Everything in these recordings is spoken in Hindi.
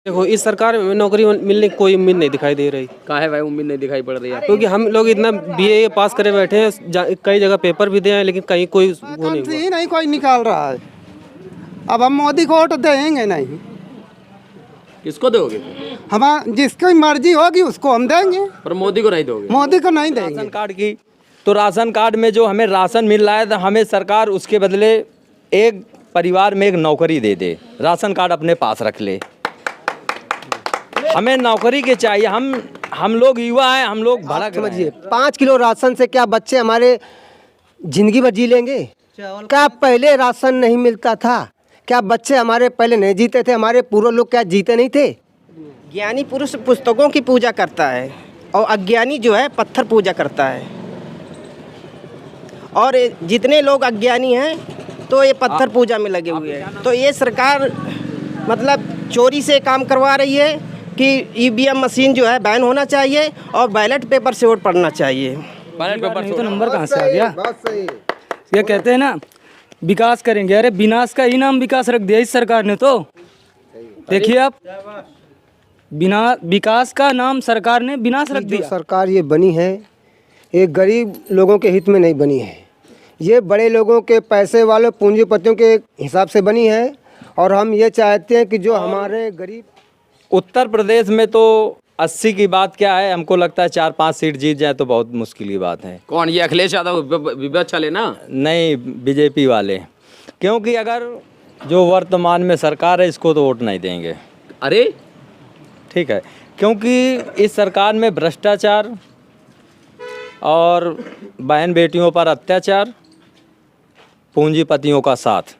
देखो इस सरकार में नौकरी मिलने की कोई उम्मीद नहीं दिखाई दे रही। काहे भाई उम्मीद नहीं दिखाई पड़ रही है? क्योंकि हम लोग इतना बीए पास करे बैठे हैं, कई जगह पेपर भी दिए हैं, लेकिन कहीं कोई वो नहीं हुआ। वैकेंसी नहीं कोई निकाल रहा है। अब हम मोदी को वोट देंगे नहीं। किसको दोगे? हम जिसकी मर्जी होगी उसको हम देंगे, पर मोदी को नहीं दोगे? मोदी को नहीं देंगे। राशन कार्ड की तो राशन कार्ड में जो हमें राशन मिल रहा है तो हमें सरकार उसके बदले एक परिवार में एक नौकरी दे दे, राशन कार्ड अपने पास रख ले। हमें नौकरी के चाहिए। हम लोग युवा हैं, हम लोग भड़क रहे समझिए, हैं। 5 किलो राशन से क्या बच्चे हमारे जिंदगी भर जी लेंगे? क्या पहले राशन नहीं मिलता था? क्या बच्चे हमारे पहले नहीं जीते थे? हमारे पूर्व लोग क्या जीते नहीं थे? ज्ञानी पुरुष पुस्तकों की पूजा करता है और अज्ञानी जो है पत्थर पूजा करता है। और जितने लोग अज्ञानी हैं तो ये पत्थर पूजा में लगे हुए हैं। तो ये सरकार मतलब चोरी से काम करवा रही है कि ईवीएम मशीन जो है बैन होना चाहिए और बैलेट पेपर से वोट पड़ना चाहिए। बैलेट पेपर नहीं तो नंबर कहाँ से आ गया? ये कहते हैं ना विकास करेंगे, अरे विनाश का ही नाम विकास रख दिया इस सरकार ने। तो देखिए आप, बिना विकास का नाम सरकार ने विनाश रख जो दिया। सरकार ये बनी है, ये गरीब लोगों के हित में नहीं बनी है। ये बड़े लोगों के, पैसे वालों, पूंजीपतियों के हिसाब से बनी है। और हम ये चाहते हैं कि जो हमारे गरीब, उत्तर प्रदेश में तो 80 की बात क्या है, हमको लगता है 4-5 सीट जीत जाए तो बहुत मुश्किल की बात है। कौन, ये अखिलेश यादव विपक्ष चले ना? नहीं, बीजेपी वाले। क्योंकि अगर जो वर्तमान में सरकार है इसको तो वोट नहीं देंगे। अरे ठीक है, क्योंकि इस सरकार में भ्रष्टाचार और बहन बेटियों पर अत्याचार, पूंजीपतियों का साथ।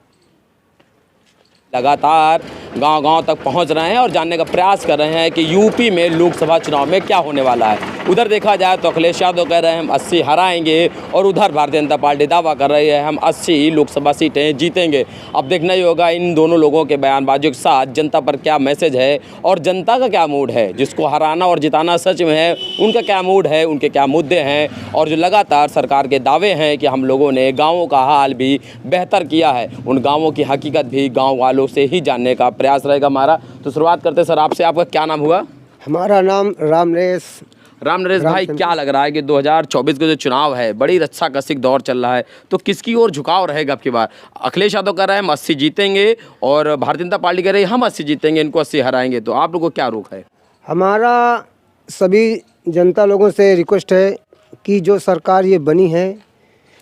लगातार गांव-गांव तक पहुंच रहे हैं और जानने का प्रयास कर रहे हैं कि यूपी में लोकसभा चुनाव में क्या होने वाला है। उधर देखा जाए तो अखिलेश यादव कह रहे हैं हम 80 हराएंगे और उधर भारतीय जनता पार्टी दावा कर रही है हम 80 लोकसभा सीटें जीतेंगे। अब देखना ही होगा इन दोनों लोगों के बयानबाजियों के साथ जनता पर क्या मैसेज है और जनता का क्या मूड है। जिसको हराना और जिताना सच में है, उनका क्या मूड है, उनके क्या मुद्दे हैं। और जो लगातार सरकार के दावे हैं कि हम लोगों ने गाँवों का हाल भी बेहतर किया है, उन गाँवों की हकीकत भी गाँव वालों से ही जानने का प्रयास रहेगा हमारा। तो शुरुआत करते सर आपसे, आपका क्या नाम हुआ? हमारा नाम राम नरेश भाई, क्या लग रहा है कि 2024 का जो चुनाव है बड़ी रक्षा कसिक दौर चल रहा है, तो किसकी ओर झुकाव रहेगा अब की बार? अखिलेश यादव कह रहे हैं हम 80 जीतेंगे और भारतीय जनता पार्टी कह रही है हम 80 जीतेंगे, इनको 80 हराएंगे। तो आप लोगों को क्या रुख है? हमारा सभी जनता लोगों से रिक्वेस्ट है कि जो सरकार ये बनी है,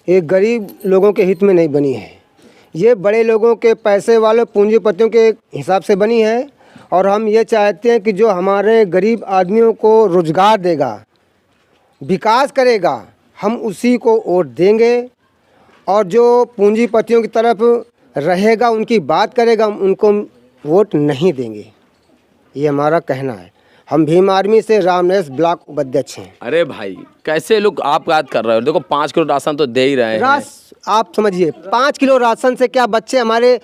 ये गरीब लोगों के हित में नहीं बनी है। ये बड़े लोगों के, पैसे वालों, पूंजीपतियों के हिसाब से बनी है। और हम ये चाहते हैं कि जो हमारे गरीब आदमियों को रोजगार देगा, विकास करेगा, हम उसी को वोट देंगे। और जो पूंजीपतियों की तरफ रहेगा, उनकी बात करेगा, हम उनको वोट नहीं देंगे। ये हमारा कहना है। हम भीम आर्मी से रामनरेश ब्लॉक उपाध्यक्ष हैं। अरे भाई, कैसे लोग आप याद कर रहे हो? देखो 5 किलो राशन तो दे ही रहे हैं। आप समझिए, 5 किलो राशन से क्या बच्चे हमारे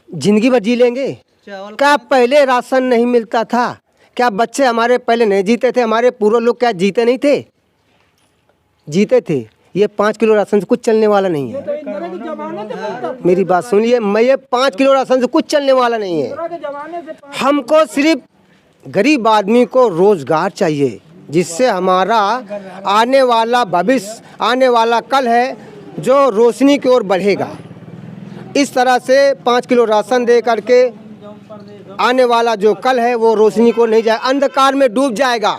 जिंदगी भर जी लेंगे? क्या पहले राशन नहीं मिलता था? क्या बच्चे हमारे पहले नहीं जीते थे? हमारे पूर्व लोग क्या जीते नहीं थे? जीते थे। ये 5 किलो राशन से कुछ चलने वाला नहीं है। मेरी बात सुनिए, मैं ये 5 किलो राशन से कुछ चलने वाला नहीं है। हमको सिर्फ गरीब आदमी को रोजगार चाहिए, जिससे हमारा आने वाला भविष्य, आने वाला कल है जो रोशनी की ओर बढ़ेगा। इस तरह से 5 किलो राशन दे करके आने वाला जो कल है वो रोशनी को नहीं जाए, अंधकार में डूब जाएगा।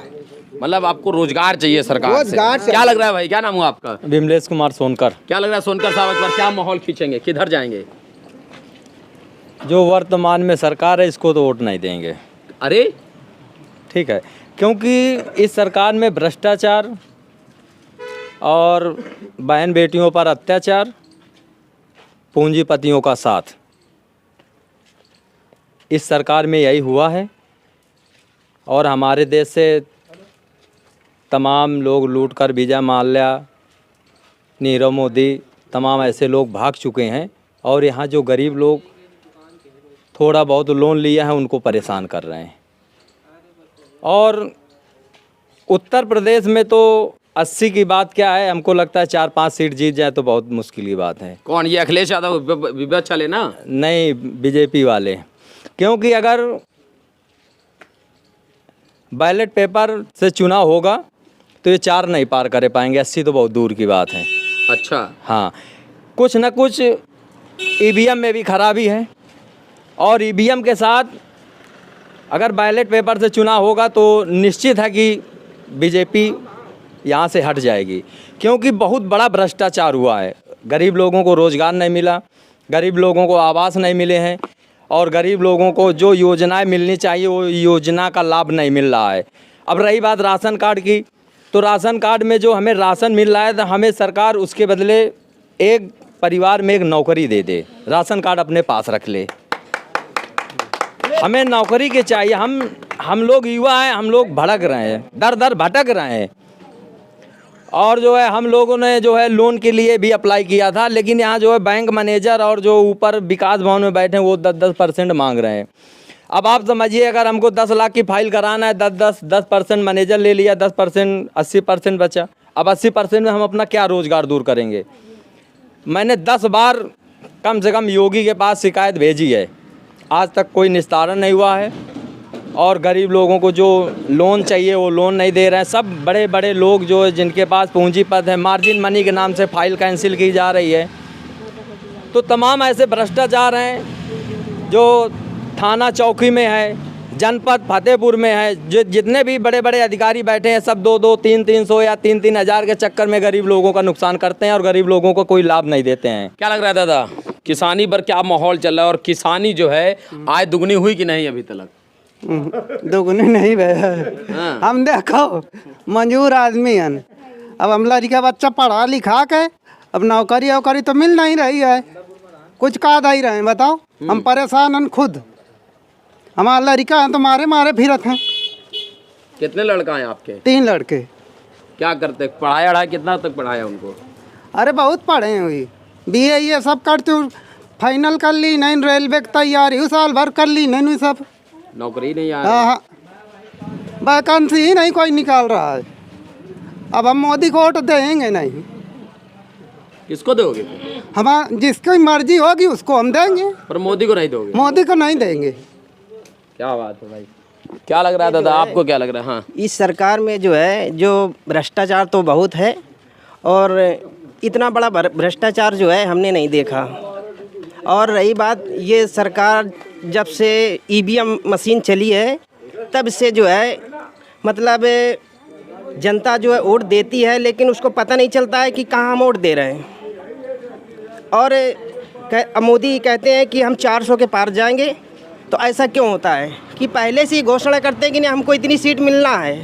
मतलब आपको रोजगार चाहिए सरकार से। रोजगार क्या लग रहा है भाई, क्या नाम हुआ आपका? विमलेश कुमार सोनकर। क्या लग रहा है सोनकर साहब, इस बार क्या माहौल खींचेंगे, किधर जाएंगे? जो वर्तमान में सरकार है इसको तो वोट नहीं देंगे। अरे ठीक है, क्योंकि इस सरकार में भ्रष्टाचार और बहन बेटियों पर अत्याचार, पूंजीपतियों का साथ, इस सरकार में यही हुआ है। और हमारे देश से तमाम लोग लूटकर विजय माल्या, नीरव मोदी, तमाम ऐसे लोग भाग चुके हैं। और यहाँ जो गरीब लोग थोड़ा बहुत लोन लिया है उनको परेशान कर रहे हैं। और उत्तर प्रदेश में तो 80 की बात क्या है, हमको लगता है 4-5 सीट जीत जाए तो बहुत मुश्किल की बात है। कौन, ये अखिलेश यादव विपक्ष चले ना? नहीं, बीजेपी वाले। क्योंकि अगर बैलेट पेपर से चुनाव होगा तो ये 4 नहीं पार कर पाएंगे, 80 तो बहुत दूर की बात है। अच्छा, हाँ, कुछ न कुछ ईवीएम में भी खराबी है, और ईवीएम के साथ अगर बैलेट पेपर से चुनाव होगा तो निश्चित है कि बीजेपी यहाँ से हट जाएगी, क्योंकि बहुत बड़ा भ्रष्टाचार हुआ है। गरीब लोगों को रोज़गार नहीं मिला, गरीब लोगों को आवास नहीं मिले हैं, और गरीब लोगों को जो योजनाएं मिलनी चाहिए वो योजना का लाभ नहीं मिल रहा है। अब रही बात राशन कार्ड की, तो राशन कार्ड में जो हमें राशन मिल रहा है तो हमें सरकार उसके बदले एक परिवार में एक नौकरी दे दे, राशन कार्ड अपने पास रख ले। हमें नौकरी के चाहिए। हम लोग युवा हैं, हम लोग भटक रहे हैं, दर दर भटक रहे हैं। और जो है हम लोगों ने जो है लोन के लिए भी अप्लाई किया था, लेकिन यहाँ जो है बैंक मैनेजर और जो ऊपर विकास भवन में बैठे हैं वो 10% मांग रहे हैं। अब आप समझिए, अगर हमको 10 लाख की फाइल कराना है, 10% मैनेजर ले लिया, 10% 80% बचा। अब 80% में हम अपना क्या रोज़गार दूर करेंगे। मैंने 10 बार कम से कम योगी के पास शिकायत भेजी है, आज तक कोई निस्तारण नहीं हुआ है। और गरीब लोगों को जो लोन चाहिए वो लोन नहीं दे रहे हैं। सब बड़े बड़े लोग जो जिनके पास पूंजीपत है, मार्जिन मनी के नाम से फाइल कैंसिल की जा रही है। तो तमाम ऐसे भ्रष्टाचार हैं जो थाना चौकी में है, जनपद फतेहपुर में है, जो जितने भी बड़े बड़े अधिकारी बैठे हैं सब 2-2, 3-300 या 3-3 हज़ार के चक्कर में गरीब लोगों का नुकसान करते हैं और गरीब लोगों को कोई लाभ नहीं देते हैं। क्या लग रहा है दादा, किसानी पर क्या माहौल चल रहा है, और किसानी जो है आय दुगनी हुई कि नहीं अभी तक? दोगुनी नहीं भैया। हम देखो मजूर आदमी हैं, अब हम लड़का बच्चा पढ़ा लिखा के अब नौकरी वोकरी तो मिल नहीं रही है, कुछ कहा ही रहे हैं बताओ। हम परेशान हैं खुद, हमारा लड़का है तो मारे फिरत हैं। कितने लड़का हैं आपके? 3 लड़के। क्या करते, पढ़ाया कितना तक पढ़ाया उनको? अरे बहुत पढ़े हुई, BA ये सब करते, फाइनल कर ली नहीं, रेलवे की तैयारी हूँ, साल भर कर ली नहीं, सब नौकरी नहीं आ हाँ, वैकेंसी ही नहीं कोई निकाल रहा है। अब हम मोदी को वोट देंगे नहीं। किसको दोगे? हम जिसकी मर्जी होगी उसको हम देंगे, पर मोदी को नहीं दोगे? मोदी को नहीं देंगे। क्या बात है भाई, क्या लग रहा है दादा, आपको क्या लग रहा है? हाँ, इस सरकार में जो है जो भ्रष्टाचार तो बहुत है, और इतना बड़ा भ्रष्टाचार जो है हमने नहीं देखा। और रही बात, ये सरकार जब से EVM मशीन चली है तब से जो है मतलब जनता जो है वोट देती है, लेकिन उसको पता नहीं चलता है कि कहाँ हम वोट दे रहे हैं। और मोदी कहते हैं कि हम 400 के पार जाएंगे, तो ऐसा क्यों होता है कि पहले से ही घोषणा करते हैं कि नहीं हमको इतनी सीट मिलना है।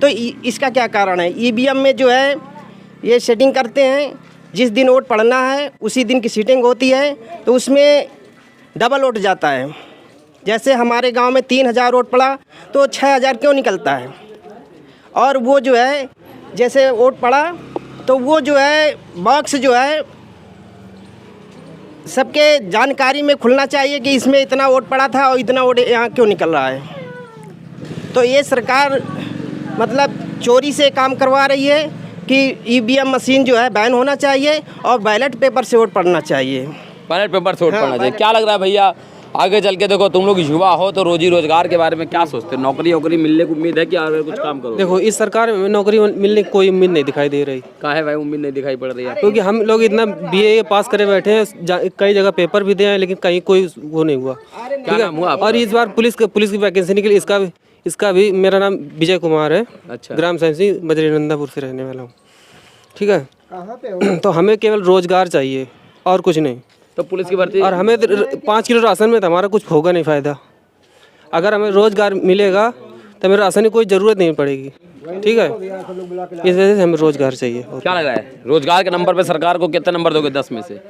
तो इसका क्या कारण है? EVM में जो है ये सेटिंग करते हैं, जिस दिन वोट पड़ना है उसी दिन की सीटिंग होती है, तो उसमें डबल वोट जाता है। जैसे हमारे गांव में 3000 वोट पड़ा तो 6000 क्यों निकलता है? और वो जो है जैसे वोट पड़ा तो वो जो है बॉक्स जो है सबके जानकारी में खुलना चाहिए कि इसमें इतना वोट पड़ा था और इतना वोट यहाँ क्यों निकल रहा है। तो ये सरकार मतलब चोरी से काम करवा रही है कि EVM मशीन जो है बैन होना चाहिए और बैलेट पेपर से वोट पड़ना चाहिए। बैलेट पेपर से वोट पड़ना चाहिए। क्या लग रहा है भैया, आगे चल के देखो तुम लोग युवा हो तो रोजी रोजगार के बारे में क्या सोचते हो? नौकरी वोकरी मिलने की उम्मीद है कि आगे कुछ काम करो? देखो, इस सरकार में नौकरी मिलने की कोई उम्मीद नहीं दिखाई दे रही। काहे भाई उम्मीद नहीं दिखाई पड़ रही है? क्योंकि हम लोग इतना BA पास करे बैठे हैं, कई जगह पेपर भी दिए हैं लेकिन कहीं कोई वो नहीं हुआ। क्या नाम हुआ आपका? और इस बार पुलिस की वैकेंसी निकली, इसका भी मेरा नाम विजय कुमार है। अच्छा, ग्राम सैंसी बजरीनंदापुर से रहने वाला हूँ। ठीक है, तो हमें केवल रोजगार चाहिए और कुछ नहीं। तो पुलिस की भर्ती, और हमें 5 किलो राशन में तो हमारा कुछ होगा नहीं फ़ायदा। अगर हमें रोज़गार मिलेगा तो हमें राशन की कोई ज़रूरत नहीं पड़ेगी। ठीक है, इस वजह से हमें रोज़गार चाहिए। क्या लग रहा है, रोजगार के नंबर पे सरकार को कितने नंबर दोगे 10 में से?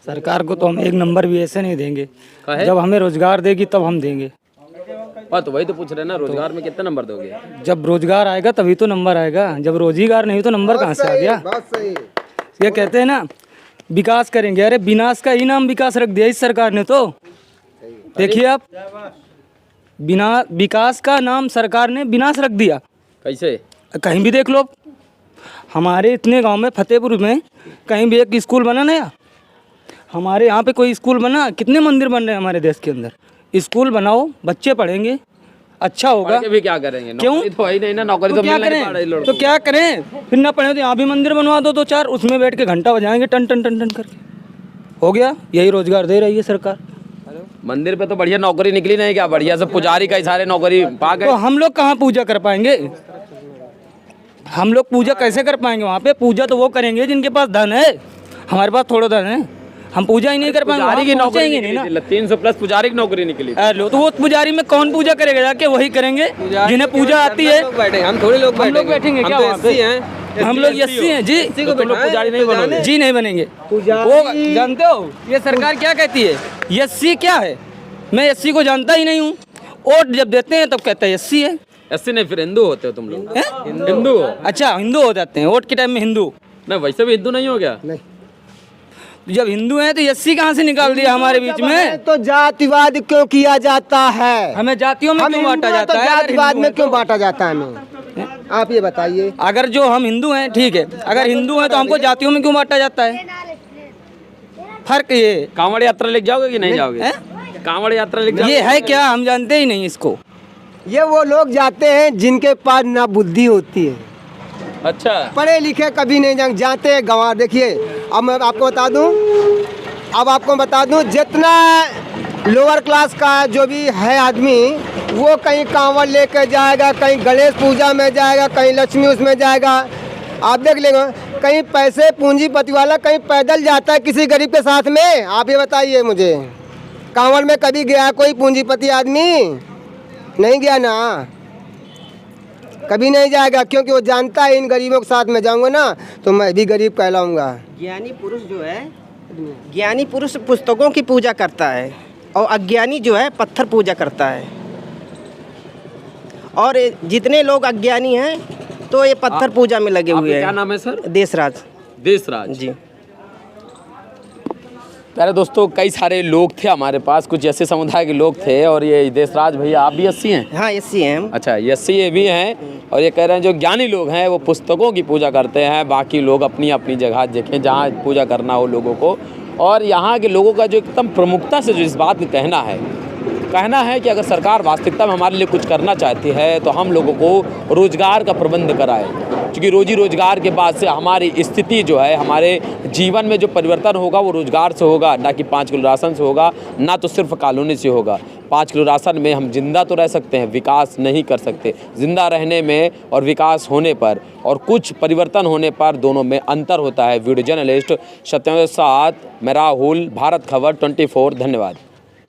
सरकार को तो हम 1 नंबर भी ऐसे नहीं देंगे, जब हमें रोजगार देगी तब हम देंगे। तो वही तो पूछ रहे ना, रोजगार में कितने नंबर दोगे? जब रोजगार आएगा तभी तो नंबर आएगा, जब रोजगार नहीं तो नंबर कहाँ से आ गया? ये कहते हैं ना विकास करेंगे, अरे विनाश का ही नाम विकास रख दिया इस सरकार ने। तो देखिए आप, बिना विकास का नाम सरकार ने विनाश रख दिया। कैसे? कहीं भी देख लो, हमारे इतने गांव में फतेहपुर में कहीं भी एक स्कूल बना नया? हमारे यहाँ पे कोई स्कूल बना? कितने मंदिर बन रहे हैं हमारे देश के अंदर? स्कूल बनाओ, बच्चे पढ़ेंगे, अच्छा होगा। पढ़ के भी क्या करेंगे? क्यों? नौकरी तो है ही नहीं ना, नौकरी तो तो क्या मिल नहीं पा रही करें? लड़कों तो क्या करें? फिर ना पढ़े तो यहाँ भी मंदिर बनवा दो 2-4, उसमें बैठ के घंटा बजाएंगे टन टन टन टन करके, हो गया। यही रोजगार दे रही है सरकार। को। मंदिर पे तो बढ़िया नौकरी निकली नहीं क्या? बढ़िया से पुजारी का सारे नौकरी पा गए। तो हम लोग कहाँ पूजा कर पाएंगे? हम लोग पूजा कैसे कर पाएंगे? वहाँ पे पूजा तो वो करेंगे जिनके पास धन है, हमारे पास थोड़ा धन है, हम पूजा ही नहीं कर पाएंगे। पुजारी की वहाँ नौकरी पहुँचेंगे नहीं ना। निकली थी, 300 प्लस पुजारी की नौकरी निकली थी। लो तो वो पुजारी में कौन पूजा करेगा? जाके वही करेंगे जिन्हें पूजा आती है। हम थोड़ी लोग हम लोग बैठेंगे क्या वहाँ पे? हम लोग एससी हैं जी। तो तुम लोग पुजारी नहीं बनोगे? जी नहीं बनेंगे। वो जानते हो ये सरकार क्या कहती है? एससी क्या है? मैं एससी को जानता ही नहीं हूँ। वोट जब देते हैं तब कहते हैं एससी है। एससी नहीं, फिर हिंदू होते हो तुम लोग? हैं? हिंदू हो? अच्छा हिंदू हो जाते हैं वोट के टाइम में हिंदू। नहीं, वैसे भी हिंदू नहीं हो गया? जब हिंदू हैं तो एससी कहाँ से निकाल दिया हमारे बीच में? तो जातिवाद क्यों किया जाता है? हमें जातियों में क्यों बांटा जाता तो है? अगर जातिवाद हिंदू में हैं क्यों तो? बांटा जाता है हमें? आप ये बताइए। अगर जो हम हिंदू हैं ठीक है, अगर हिंदू हैं तो हमको जातियों में क्यों बांटा जाता है? फर्क ये कांवड़ यात्रा लेके जाओगे कि नहीं जाओगे? कांवड़ यात्रा लेके ये है क्या? हम जानते ही नहीं इसको। ये वो लोग जाते हैं जिनके पास ना बुद्धि होती है, अच्छा, पढ़े लिखे कभी नहीं जाते हैं गंवा। देखिए अब मैं आपको बता दूं, जितना लोअर क्लास का जो भी है आदमी, वो कहीं कांवड़ लेके जाएगा, कहीं गणेश पूजा में जाएगा, कहीं लक्ष्मी उसमें जाएगा। आप देख लेंगे कहीं पैसे पूंजीपति वाला कहीं पैदल जाता है किसी गरीब के साथ में। आप ये बताइए मुझे, कांवड़ में कभी गया कोई पूंजीपति आदमी? नहीं गया ना, कभी नहीं जाएगा, क्योंकि वो जानता है इन गरीबों के साथ में जाऊंगा ना तो मैं भी गरीब कहलाऊंगा। ज्ञानी पुरुष जो है, ज्ञानी पुरुष पुस्तकों की पूजा करता है और अज्ञानी जो है पत्थर पूजा करता है। और जितने लोग अज्ञानी हैं तो ये पत्थर पूजा में लगे हुए हैं। क्या नाम है सर? देशराज। देशराज जी। प्यारे दोस्तों, कई सारे लोग थे हमारे पास, कुछ ऐसे समुदाय के लोग थे। और ये देशराज भैया, आप भी एससी हैं? हाँ एससी हैं हम। अच्छा, एससी ये भी हैं। और ये कह रहे हैं जो ज्ञानी लोग हैं वो पुस्तकों की पूजा करते हैं, बाकी लोग अपनी अपनी जगह देखें जहाँ पूजा करना हो लोगों को। और यहाँ के लोगों का जो एकदम प्रमुखता से जो इस बात का कहना है कि अगर सरकार वास्तविकता में हमारे लिए कुछ करना चाहती है तो हम लोगों को रोज़गार का प्रबंध कराए, क्योंकि रोजी रोजगार के बाद से हमारी स्थिति जो है, हमारे जीवन में जो परिवर्तन होगा वो रोजगार से होगा, ना कि 5 किलो राशन से होगा, ना तो सिर्फ कॉलोनी से होगा। 5 किलो राशन में हम जिंदा तो रह सकते हैं, विकास नहीं कर सकते। जिंदा रहने में और विकास होने पर और कुछ परिवर्तन होने पर दोनों में अंतर होता है। वीडियो जर्नलिस्ट सत्यम के साथ मैं राहुल, भारत खबर 24। धन्यवाद।